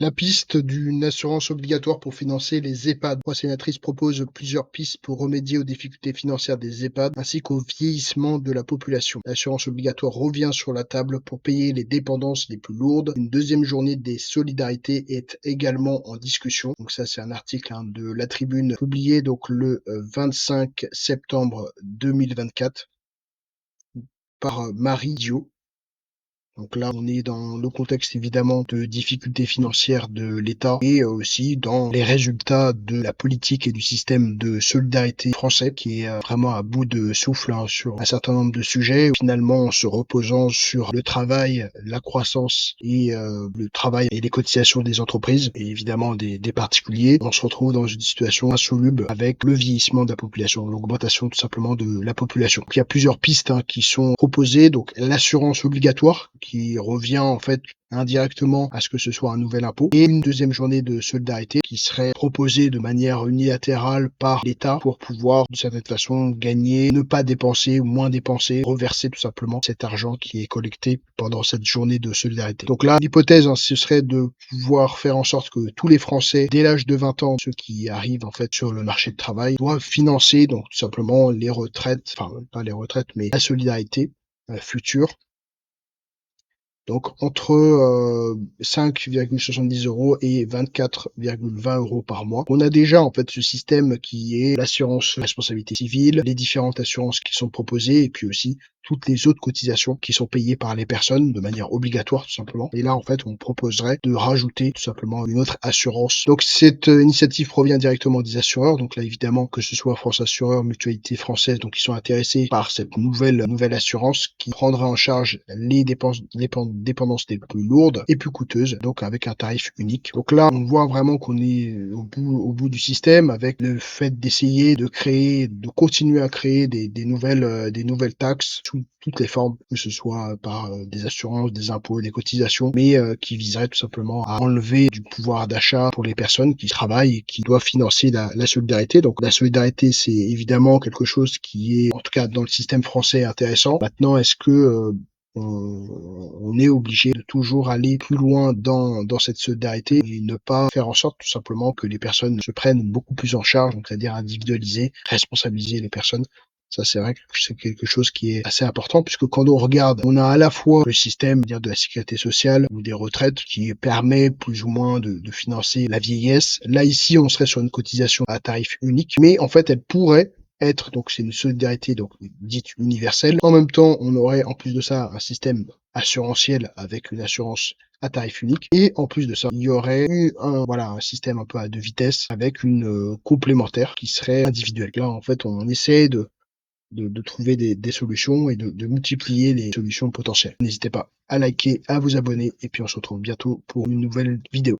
La piste d'une assurance obligatoire pour financer les EHPAD. La sénatrice propose plusieurs pistes pour remédier aux difficultés financières des EHPAD ainsi qu'au vieillissement de la population. L'assurance obligatoire revient sur la table pour payer les dépendances les plus lourdes. Une deuxième journée des solidarités est également en discussion. Donc ça, c'est un article de La Tribune publié donc le 25 septembre 2024 par Marie Dio. Donc là, on est dans le contexte évidemment de difficultés financières de l'État et aussi dans les résultats de la politique et du système de solidarité français qui est vraiment à bout de souffle sur un certain nombre de sujets. Finalement, en se reposant sur le travail, la croissance et le travail et les cotisations des entreprises et évidemment des particuliers, on se retrouve dans une situation insoluble avec le vieillissement de la population, l'augmentation tout simplement de la population. Donc, il y a plusieurs pistes qui sont proposées. Donc l'assurance obligatoire qui revient en fait indirectement à ce que ce soit un nouvel impôt, et une deuxième journée de solidarité qui serait proposée de manière unilatérale par l'État pour pouvoir de certaine façon gagner, ne pas dépenser ou moins dépenser, reverser tout simplement cet argent qui est collecté pendant cette journée de solidarité. Donc là, l'hypothèse, ce serait de pouvoir faire en sorte que tous les Français, dès l'âge de 20 ans, ceux qui arrivent en fait sur le marché de travail, doivent financer donc tout simplement les retraites, enfin pas les retraites, mais la solidarité future. Donc entre 5,70 € et 24,20 € par mois. On a déjà en fait ce système qui est l'assurance responsabilité civile, les différentes assurances qui sont proposées et puis aussi toutes les autres cotisations qui sont payées par les personnes de manière obligatoire tout simplement. Et là en fait on proposerait de rajouter tout simplement une autre assurance. Donc cette initiative provient directement des assureurs. Donc là évidemment que ce soit France Assureur, Mutualité Française, donc ils sont intéressés par cette nouvelle assurance qui prendra en charge les dépendances les plus lourdes et plus coûteuses, donc avec un tarif unique. Donc là, on voit vraiment qu'on est au bout du système avec le fait d'essayer de créer, de continuer à créer des nouvelles taxes sous toutes les formes, que ce soit par des assurances, des impôts, des cotisations, mais qui viseraient tout simplement à enlever du pouvoir d'achat pour les personnes qui travaillent et qui doivent financer la solidarité. Donc la solidarité, c'est évidemment quelque chose qui est, en tout cas dans le système français, intéressant. Maintenant, est-ce que on est obligé de toujours aller plus loin dans cette solidarité et ne pas faire en sorte tout simplement que les personnes se prennent beaucoup plus en charge, donc c'est-à-dire individualiser, responsabiliser les personnes. Ça, c'est vrai que c'est quelque chose qui est assez important puisque quand on regarde, on a à la fois le système, dire de la sécurité sociale ou des retraites qui permet plus ou moins de financer la vieillesse. Là, ici, on serait sur une cotisation à tarif unique, mais en fait, elle pourrait être, donc c'est une solidarité donc dite universelle. En même temps, on aurait en plus de ça un système assurantiel avec une assurance à tarif unique. Et en plus de ça, il y aurait eu un système un peu à deux vitesses avec une complémentaire qui serait individuelle. Là, en fait, on essaie de trouver des solutions et de multiplier les solutions potentielles. N'hésitez pas à liker, à vous abonner et puis on se retrouve bientôt pour une nouvelle vidéo.